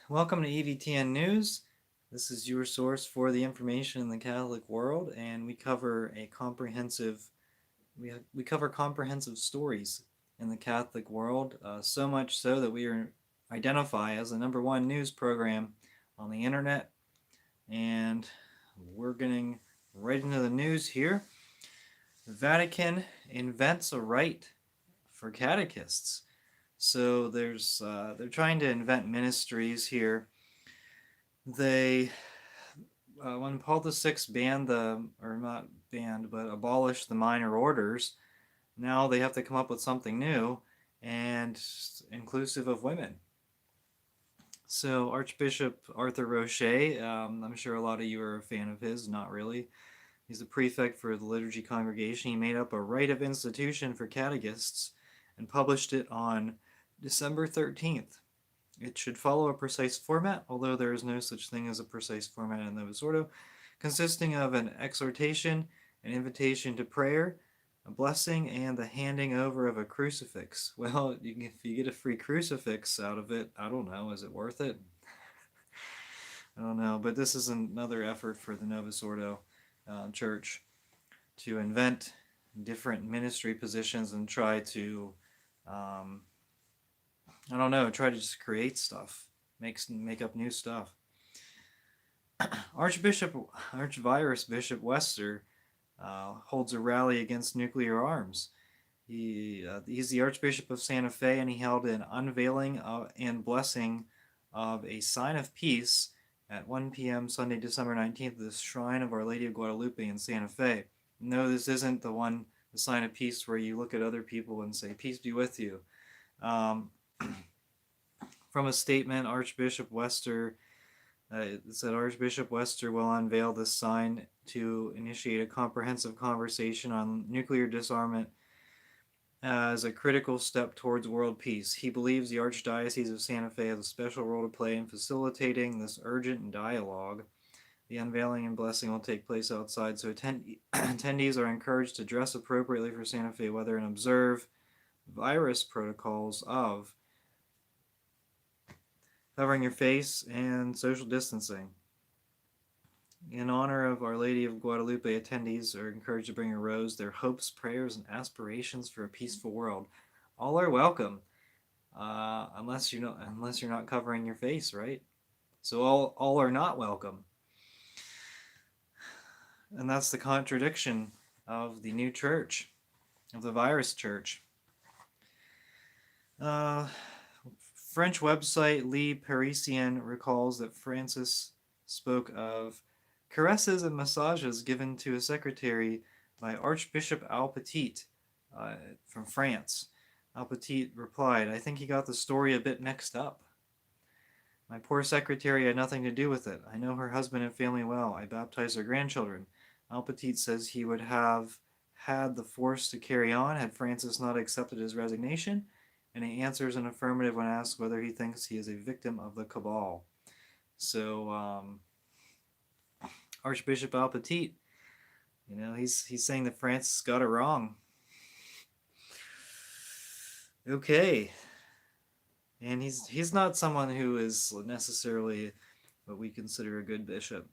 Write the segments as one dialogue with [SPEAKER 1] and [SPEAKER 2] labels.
[SPEAKER 1] Welcome to EVTN News. This is your source for the information in the Catholic world, and we cover comprehensive stories in the Catholic world. So much so that we are identified as the #1 news program on the internet, and we're getting right into the news here. The Vatican invents a right for catechists. So they're trying to invent ministries here. They when Paul VI banned or not banned, but abolished the minor orders, now they have to come up with something new and inclusive of women. So Archbishop Arthur Roche, I'm sure a lot of you are a fan of his, not really. He's the prefect for the liturgy congregation. He made up a rite of institution for catechists and published it on December 13th. It should follow a precise format, although there is no such thing as a precise format in Novus Ordo, consisting of an exhortation, an invitation to prayer, a blessing, and the handing over of a crucifix. Well, if you get a free crucifix out of it, I don't know, is it worth it? I don't know, but this is another effort for the Novus Ordo Church to invent different ministry positions and try to I don't know, try to just create stuff, make up new stuff. Archvirus Bishop Wester holds a rally against nuclear arms. He's the Archbishop of Santa Fe, and he held an unveiling and blessing of a sign of peace at 1 p.m. Sunday, December 19th, at the Shrine of Our Lady of Guadalupe in Santa Fe. No, this isn't the sign of peace where you look at other people and say, "Peace be with you." Um, from a statement, Archbishop Wester said Archbishop Wester will unveil this sign to initiate a comprehensive conversation on nuclear disarmament as a critical step towards world peace. He believes the Archdiocese of Santa Fe has a special role to play in facilitating this urgent dialogue. The unveiling and blessing will take place outside, so attendees are encouraged to dress appropriately for Santa Fe weather and observe virus protocols of covering your face and social distancing. In honor of Our Lady of Guadalupe, attendees are encouraged to bring a rose, their hopes, prayers, and aspirations for a peaceful world. All are welcome, unless you're not covering your face, right? So all are not welcome, and that's the contradiction of the new church, of the virus church. French website Le Parisien recalls that Francis spoke of caresses and massages given to a secretary by Archbishop Alpetit from France. Alpetit replied, "I think he got the story a bit mixed up. My poor secretary had nothing to do with it. I know her husband and family well. I baptized their grandchildren." Alpetit says he would have had the force to carry on had Francis not accepted his resignation, and he answers an affirmative when asked whether he thinks he is a victim of the cabal. So, Archbishop Alpetit, he's saying that Francis got it wrong. Okay, and he's not someone who is necessarily what we consider a good bishop.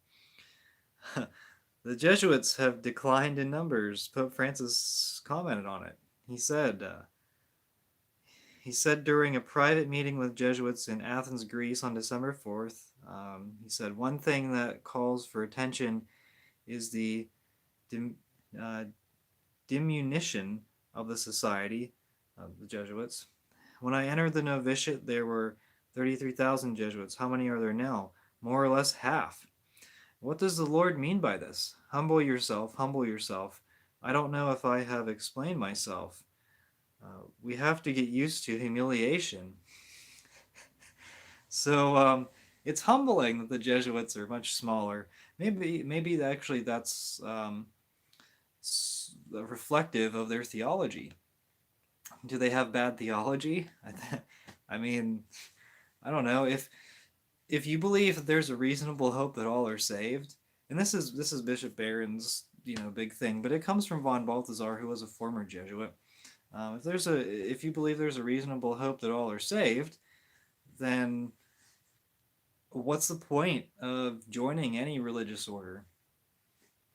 [SPEAKER 1] The Jesuits have declined in numbers. Pope Francis commented on it. He said during a private meeting with Jesuits in Athens, Greece on December 4th, he said, "One thing that calls for attention is the diminution of the society of the Jesuits. When I entered the novitiate, there were 33,000 Jesuits. How many are there now? More or less half. What does the Lord mean by this? Humble yourself, humble yourself. I don't know if I have explained myself. We have to get used to humiliation." So it's humbling that the Jesuits are much smaller. Maybe actually that's reflective of their theology. Do they have bad theology? I mean, I don't know. If you believe that there's a reasonable hope that all are saved, and this is Bishop Barron's big thing, but it comes from von Balthasar, who was a former Jesuit. If you believe there's a reasonable hope that all are saved, then what's the point of joining any religious order?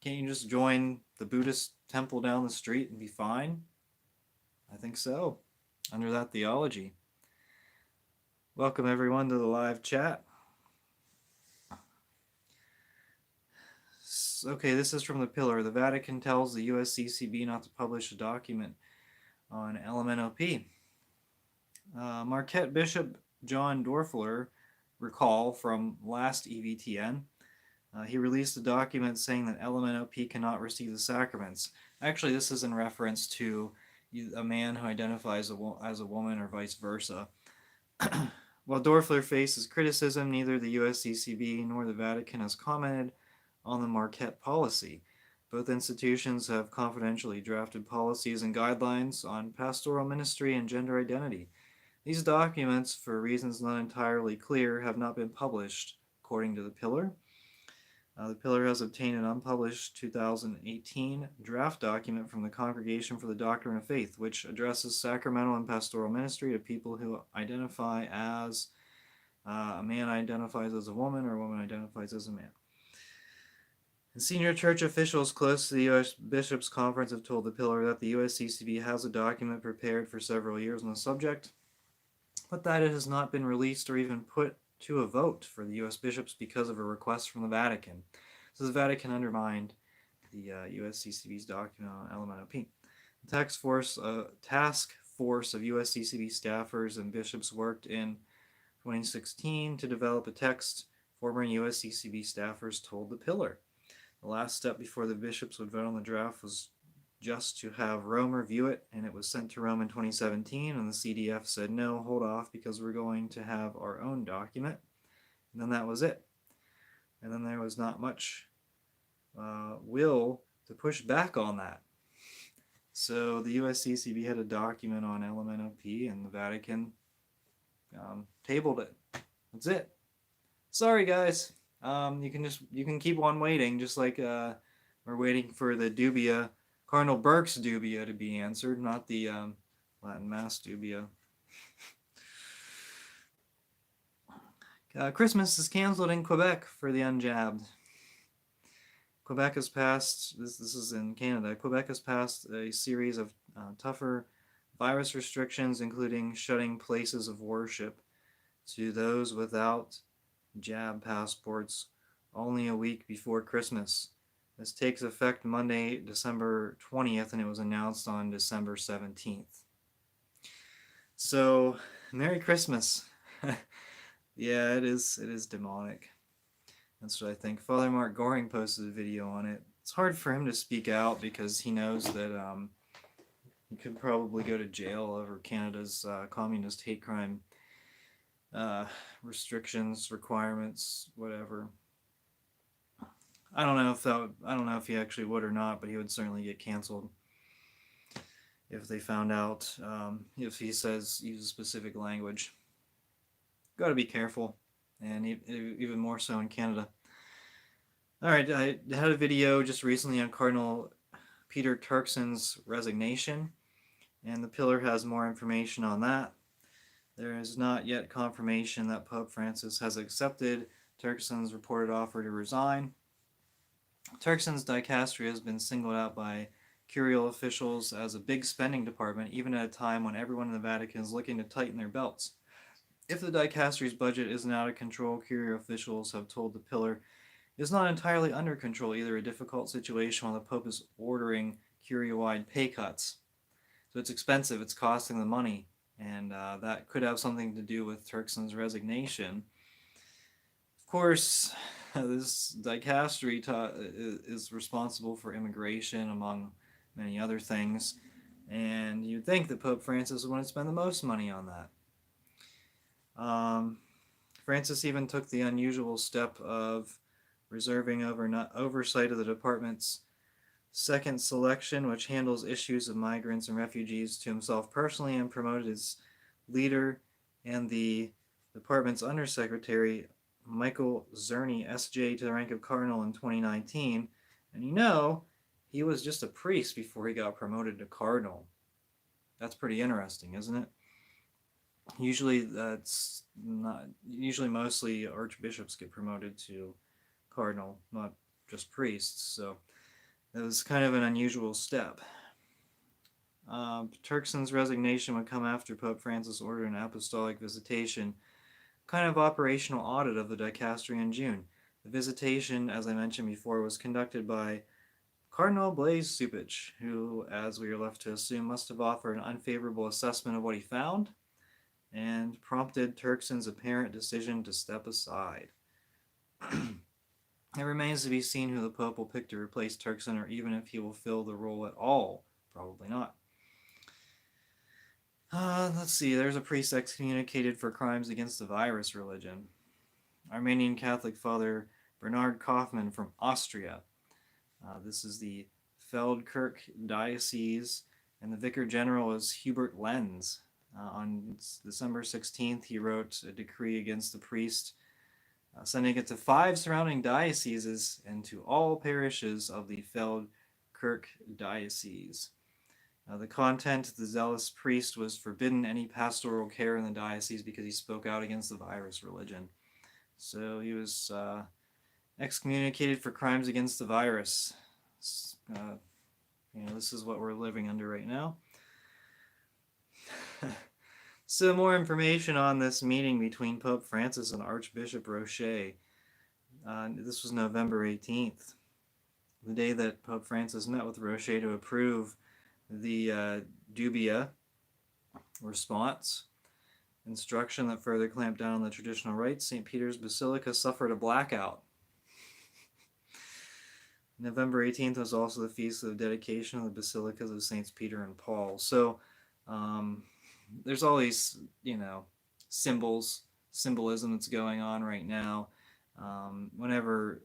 [SPEAKER 1] Can't you just join the Buddhist temple down the street and be fine? I think so, under that theology. Welcome everyone to the live chat. Okay, this is from the Pillar. The Vatican tells the USCCB not to publish a document on LMNOP. Marquette Bishop John Dorfler, recall from last EVTN, he released a document saying that LMNOP cannot receive the sacraments. Actually, this is in reference to a man who identifies as a woman or vice versa. While Dorfler faces criticism, neither the USCCB nor the Vatican has commented on the Marquette policy. Both institutions have confidentially drafted policies and guidelines on pastoral ministry and gender identity. These documents, for reasons not entirely clear, have not been published, according to the Pillar. The Pillar has obtained an unpublished 2018 draft document from the Congregation for the Doctrine of Faith, which addresses sacramental and pastoral ministry to people who identify as a man identifies as a woman or a woman identifies as a man. And senior church officials close to the U.S. Bishops' Conference have told the Pillar that the USCCB has a document prepared for several years on the subject, but that it has not been released or even put to a vote for the U.S. bishops because of a request from the Vatican. So the Vatican undermined the USCCB's document on LMNOP. The task force of USCCB staffers and bishops worked in 2016 to develop a text. Former USCCB staffers told the Pillar. The last step before the bishops would vote on the draft was just to have Rome review it, and it was sent to Rome in 2017, and the CDF said, no, hold off, because we're going to have our own document. And then that was it. And then there was not much will to push back on that. So the USCCB had a document on LMNOP, and the Vatican tabled it. That's it. Sorry, guys. You can keep on waiting, just like we're waiting for the dubia, Cardinal Burke's dubia, to be answered, not the Latin Mass dubia. Christmas is canceled in Quebec for the unjabbed. Quebec has passed, this is in Canada, Quebec has passed a series of tougher virus restrictions, including shutting places of worship to those without jab passports only a week before Christmas. This takes effect Monday, December 20th, and it was announced on December 17th. So, Merry Christmas. Yeah, it is demonic. That's what I think. Father Mark Goring posted a video on it. It's hard for him to speak out because he knows that he could probably go to jail over Canada's communist hate crime restrictions, requirements, whatever. I don't know if he actually would or not, but he would certainly get canceled if they found out if he uses specific language. Got to be careful, and even more so in Canada. All right, I had a video just recently on Cardinal Peter Turkson's resignation, and the Pillar has more information on that. There is not yet confirmation that Pope Francis has accepted Turkson's reported offer to resign. Turkson's dicastery has been singled out by curial officials as a big spending department, even at a time when everyone in the Vatican is looking to tighten their belts. If the dicastery's budget isn't out of control, curial officials have told the Pillar it's not entirely under control either, a difficult situation while the Pope is ordering curia-wide pay cuts. So it's expensive, it's costing the money, and that could have something to do with Turkson's resignation. Of course, this dicastery is responsible for immigration, among many other things, and you'd think that Pope Francis would want to spend the most money on that. Francis even took the unusual step of reserving oversight of the department's second selection, which handles issues of migrants and refugees, to himself personally, and promoted his leader and the department's undersecretary, Michael Zerny, S.J., to the rank of cardinal in 2019. And he was just a priest before he got promoted to cardinal. That's pretty interesting, isn't it? Usually that's not, usually mostly archbishops get promoted to cardinal, not just priests. So it was kind of an unusual step. Turkson's resignation would come after Pope Francis ordered an apostolic visitation, kind of operational audit of the dicastery in June. The visitation, as I mentioned before, was conducted by Cardinal Blaise Cupich, who, as we are left to assume, must have offered an unfavorable assessment of what he found and prompted Turkson's apparent decision to step aside. It remains to be seen who the Pope will pick to replace Turkson, or even if he will fill the role at all. Probably not. Let's see, there's a priest excommunicated for crimes against the virus religion. Armenian Catholic Father Bernard Kaufmann from Austria. This is the Feldkirch Diocese, and the Vicar General is Hubert Lenz. On December 16th, he wrote a decree against the priest, sending it to 5 surrounding dioceses and to all parishes of the Feldkirch Diocese. The content, the zealous priest was forbidden any pastoral care in the diocese because he spoke out against the virus religion. So he was excommunicated for crimes against the virus. This is what we're living under right now. So more information on this meeting between Pope Francis and Archbishop Roche. This was November 18th, the day that Pope Francis met with Roche to approve the dubia response. Instruction that further clamped down on the traditional rites. St. Peter's Basilica suffered a blackout. November 18th was also the feast of the dedication of the basilicas of Saints Peter and Paul. So there's all these, symbolism that's going on right now. Whenever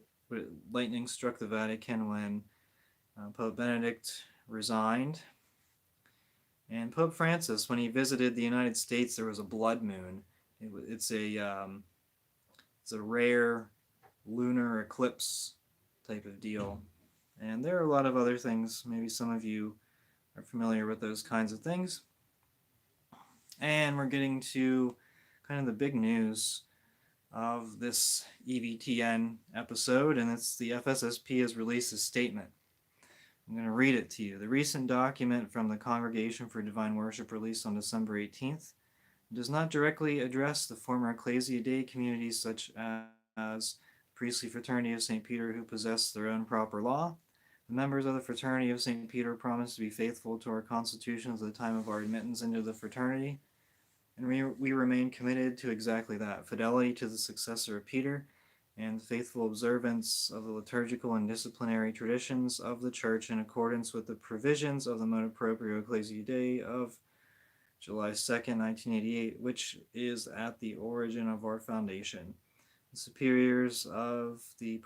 [SPEAKER 1] lightning struck the Vatican when Pope Benedict resigned, and Pope Francis, when he visited the United States, there was a blood moon. It's a rare lunar eclipse type of deal. And there are a lot of other things. Maybe some of you are familiar with those kinds of things. And we're getting to kind of the big news of this EVTN episode, and it's the FSSP has released a statement. I'm going to read it to you. The recent document from the Congregation for Divine Worship, released on December 18th, does not directly address the former Ecclesia Dei communities such as Priestly Fraternity of St. Peter, who possess their own proper law. The members of the Fraternity of St. Peter promise to be faithful to our constitutions at the time of our admittance into the fraternity, and we remain committed to exactly that, fidelity to the successor of Peter, and faithful observance of the liturgical and disciplinary traditions of the Church in accordance with the provisions of the Motu Proprio Ecclesiae Dei of July 2nd, 1988, which is at the origin of our foundation. The superiors of the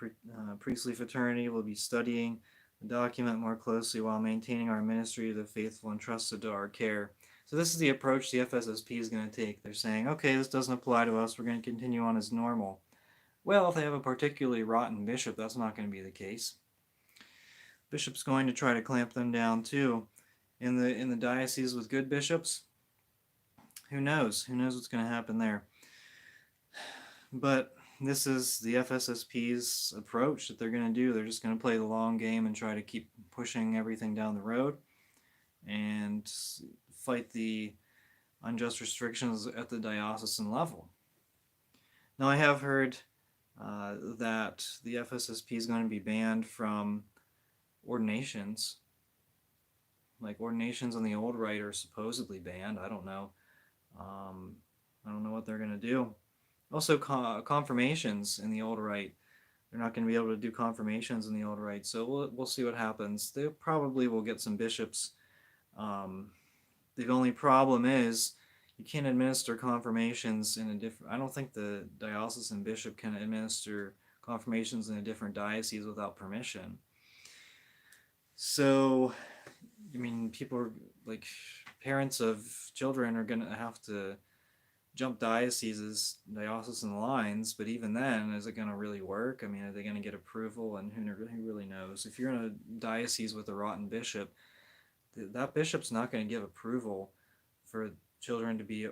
[SPEAKER 1] priestly fraternity will be studying the document more closely while maintaining our ministry to the faithful entrusted to our care. So this is the approach the FSSP is going to take. They're saying, okay, this doesn't apply to us. We're going to continue on as normal. Well, if they have a particularly rotten bishop, that's not going to be the case. Bishop's going to try to clamp them down too. In the diocese with good bishops, who knows? Who knows what's going to happen there? But this is the FSSP's approach that they're going to do. They're just going to play the long game and try to keep pushing everything down the road and fight the unjust restrictions at the diocesan level. Now, I have heard that the FSSP is going to be banned from ordinations. Like, ordinations on the old rite are supposedly banned. I don't know. I don't know what they're going to do. Also, confirmations in the old rite. They're not going to be able to do confirmations in the old rite, so we'll see what happens. They probably will get some bishops. The only problem is you can't administer confirmations in a different... I don't think the diocesan bishop can administer confirmations in a different diocese without permission. So, I mean, people are, like, parents of children are going to have to jump diocesan lines, but even then, is it going to really work? I mean, are they going to get approval? And who really knows? If you're in a diocese with a rotten bishop, that bishop's not going to give approval for children to be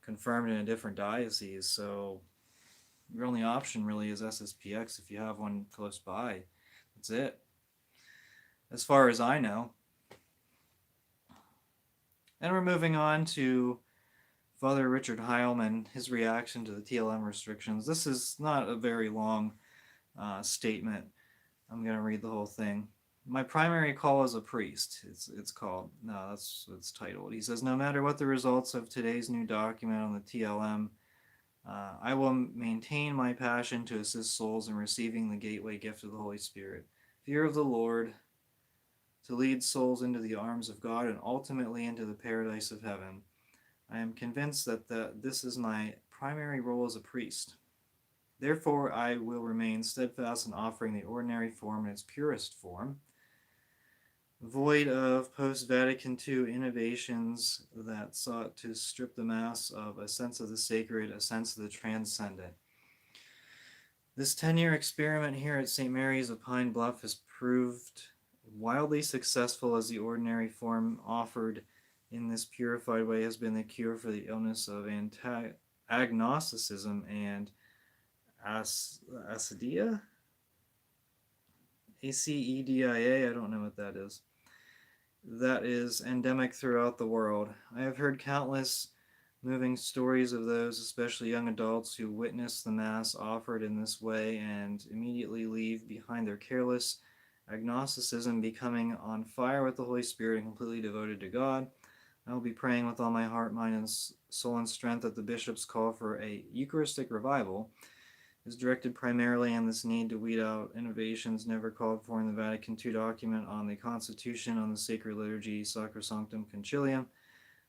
[SPEAKER 1] confirmed in a different diocese. So your only option really is SSPX if you have one close by. That's it, as far as I know. And we're moving on to Father Richard Heilman, his reaction to the TLM restrictions. This is not a very long statement. I'm going to read the whole thing. My primary call as a priest, it's called. No, that's what it's titled. He says, no matter what the results of today's new document on the TLM, I will maintain my passion to assist souls in receiving the gateway gift of the Holy Spirit. Fear of the Lord, to lead souls into the arms of God and ultimately into the paradise of heaven. I am convinced that this is my primary role as a priest. Therefore, I will remain steadfast in offering the ordinary form in its purest form, void of post-Vatican II innovations that sought to strip the Mass of a sense of the sacred, a sense of the transcendent. This 10-year experiment here at St. Mary's of Pine Bluff has proved wildly successful, as the ordinary form offered in this purified way has been the cure for the illness of agnosticism and acedia? ACEDIA? I don't know what that is. That is endemic throughout the world. I have heard countless moving stories of those, especially young adults, who witness the Mass offered in this way and immediately leave behind their careless agnosticism, becoming on fire with the Holy Spirit and completely devoted to God. I will be praying with all my heart, mind, and soul and strength that the Bishop's call for a Eucharistic revival is directed primarily on this need to weed out innovations never called for in the Vatican II document on the Constitution on the Sacred Liturgy, Sacrosanctum Concilium.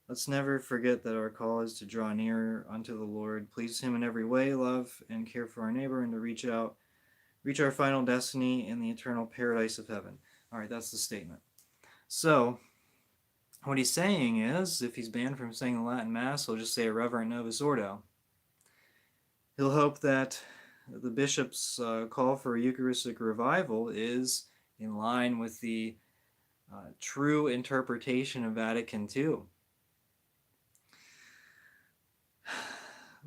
[SPEAKER 1] Let's never forget that our call is to draw nearer unto the Lord, please Him in every way, love and care for our neighbor, and to reach our final destiny in the eternal paradise of heaven. All right, that's the statement. So, what he's saying is, if he's banned from saying the Latin Mass, he'll just say a Reverent Novus Ordo. He'll hope that the Bishop's call for a Eucharistic revival is in line with the true interpretation of Vatican II.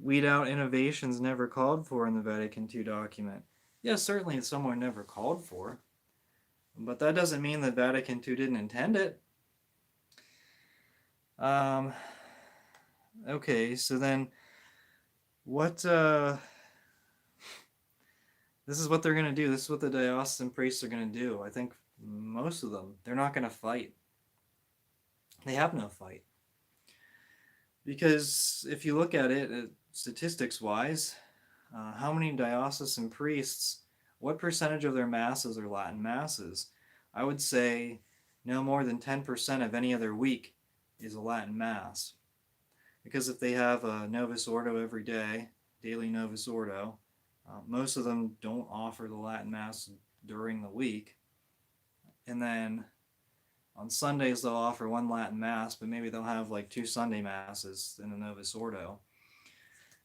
[SPEAKER 1] Weed out innovations never called for in the Vatican II document. Yes, certainly it's somewhere never called for, but that doesn't mean that Vatican II didn't intend it. Okay, so then what, this is what they're going to do. This is what the diocesan priests are going to do. I think most of them, they're not going to fight. They have no fight. Because if you look at it, statistics-wise, how many diocesan priests, what percentage of their masses are Latin masses? I would say no more than 10% of any other week is a Latin Mass. Because if they have a Novus Ordo every day, daily Novus Ordo, most of them don't offer the Latin Mass during the week. And then on Sundays they'll offer one Latin Mass, but maybe they'll have like 2 Sunday Masses in a Novus Ordo.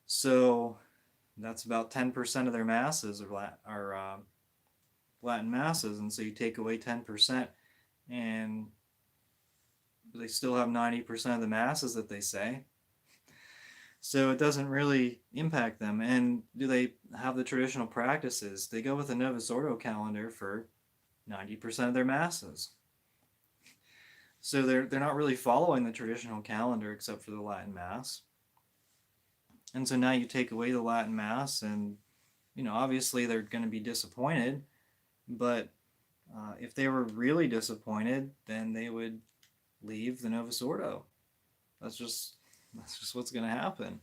[SPEAKER 1] So that's about 10% of their Masses are Latin Masses, and so you take away 10%, and they still have 90% of the Masses that they say. So it doesn't really impact them. And do they have the traditional practices? They go with a Novus Ordo calendar for 90% of their Masses. So they're not really following the traditional calendar except for the Latin Mass. And so now you take away the Latin Mass, and obviously they're going to be disappointed. But if they were really disappointed, then they would leave the Novus Ordo. That's just what's going to happen.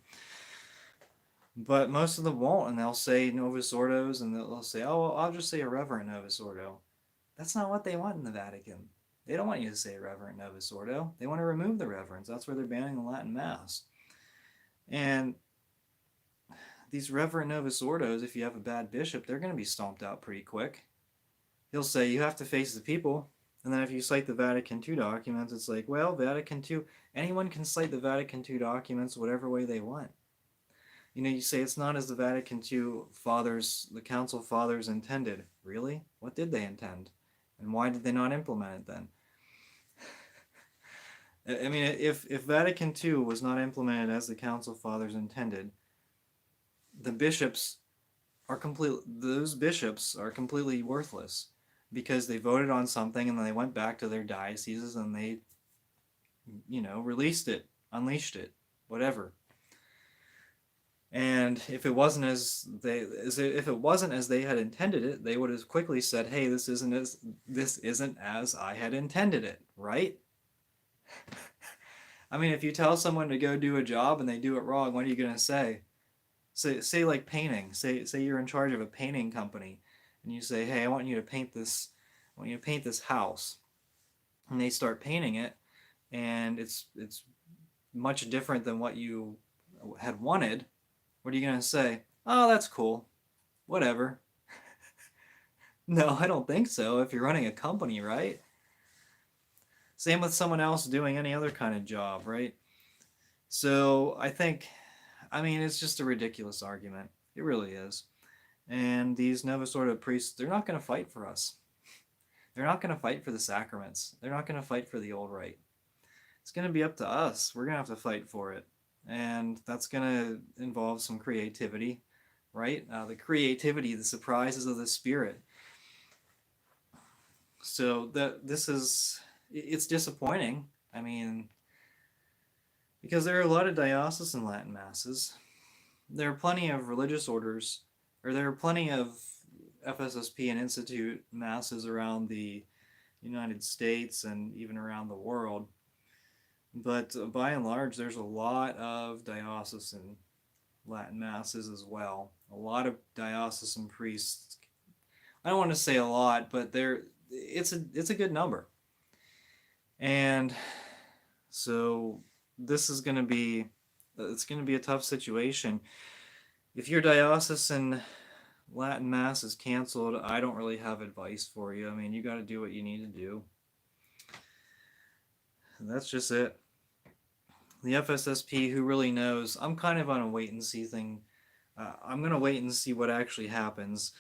[SPEAKER 1] But most of them won't, and they'll say Novus Ordos, and they'll say, oh, well, I'll just say a Reverent Novus Ordo. That's not what they want in the Vatican. They don't want you to say Reverent Novus Ordo. They want to remove the reverence. That's where they're banning the Latin Mass. And these Reverent Novus Ordos, if you have a bad bishop, they're going to be stomped out pretty quick. He'll say, you have to face the people. And then if you cite the Vatican II documents, it's like, well, Vatican II, anyone can cite the Vatican II documents whatever way they want. You say it's not as the Vatican II fathers, the Council Fathers intended. Really? What did they intend? And why did they not implement it then? I mean, if Vatican II was not implemented as the Council Fathers intended, the bishops those bishops are completely worthless because they voted on something and then they went back to their dioceses and they, released it, unleashed it, whatever. And if it wasn't as they had intended it, they would have quickly said, "Hey, this isn't as I had intended it," right? I mean, if you tell someone to go do a job and they do it wrong, what are you gonna say? Say like painting. Say you're in charge of a painting company, and you say, "Hey, I want you to paint this. I want you to paint this house," and they start painting it, and it's much different than what you had wanted. What are you gonna say? "Oh, that's cool. Whatever." No, I don't think so. If you're running a company, right? Same with someone else doing any other kind of job, right? So I mean, it's just a ridiculous argument. It really is. And these Novus Ordo priests, they're not going to fight for us. They're not going to fight for the sacraments. They're not going to fight for the old rite. It's going to be up to us. We're going to have to fight for it. And that's going to involve some creativity, right? The creativity, the surprises of the Spirit. So it's disappointing. I mean, because there are a lot of diocesan Latin masses. There are plenty of religious orders, or there are plenty of FSSP and Institute masses around the United States and even around the world. But by and large, there's a lot of diocesan Latin masses as well. A lot of diocesan priests. I don't want to say a lot, but it's a good number. And so this is going to be a tough situation. If your diocesan Latin Mass is canceled, I don't really have advice for you. I mean, you got to do what you need to do. And that's just it. The FSSP, who really knows? I'm kind of on a wait and see thing. I'm going to wait and see what actually happens.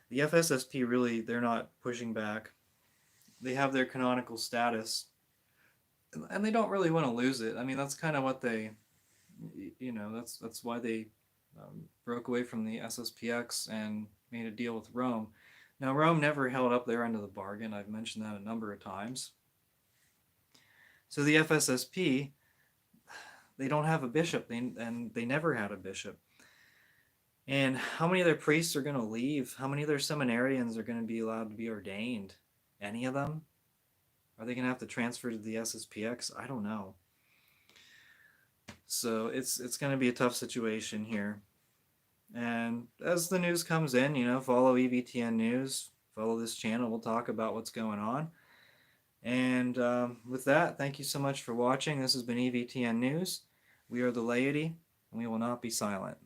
[SPEAKER 1] The FSSP really, they're not pushing back. They have their canonical status, and they don't really want to lose it. I mean, that's kind of what they, that's why they broke away from the SSPX and made a deal with Rome. Now, Rome never held up their end of the bargain. I've mentioned that a number of times. So the FSSP, they don't have a bishop, and they never had a bishop. And how many of their priests are going to leave? How many of their seminarians are going to be allowed to be ordained? Any of them? Are they going to have to transfer to the SSPX? I don't know. So it's going to be a tough situation here. And as the news comes in, follow EVTN News, follow this channel. We'll talk about what's going on. And with that, thank you so much for watching. This has been EVTN News. We are the laity, and we will not be silent.